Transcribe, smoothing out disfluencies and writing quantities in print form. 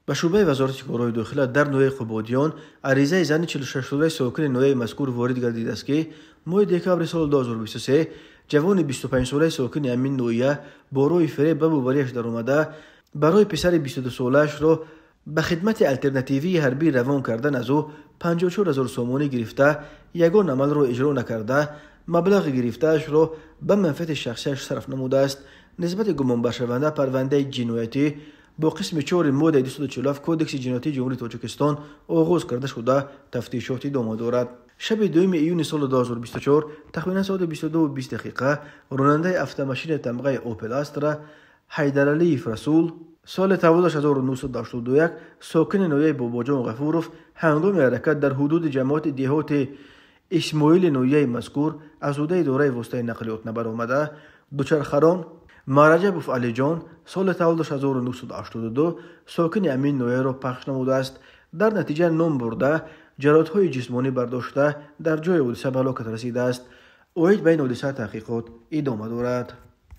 به شعبه وزارت کارهای داخله در نوحه قبادیان عریضه زن 46 ساله ساکن نوحه مذکور وارد گردیده است که ماه دکامبر سال 2023 جوان 25 ساله ساکن همین نوحه با روی فریب به باوریش در آمده برای پسر 22 سالش را به خدمت الترناتیوی حربی روان کردن از او 54,000 سومانی گرفته یگان عمل را اجرا نکرده مبلغ گرفته‌اش را به منفعت شخصیش صرف نموده است. نسبت گمان برشونده پرونده جنایتی با قسم 4 ماده 247 کودکس جنایتی جمهوری تاجیکستان آغاز کرده شده تفتیشات ادامه دارد. شب 2 ایون سال 2024 تقریبا ساعت 22:20 راننده افت-ماشین تمغه اوپل استرا حیدرعلی رسول سال تولدش 1981 ساکن نوحه باباجان غفورов هنگام حرکت در حدود جماعت دهات اسماعیل نوحه مذکور از عهده اداره واسطه نقلیات نبر آمده دوچرخران مرجبوف علی جان سال تولدش 1982 ساکن امین نوحه را پخش نموده است. در نتیجه نام برده جراحت‌های جسمانی برداشته در جای حادثه به هلاکت رسیده است. اوید بین حادثه تحقیقات ادامه دارد.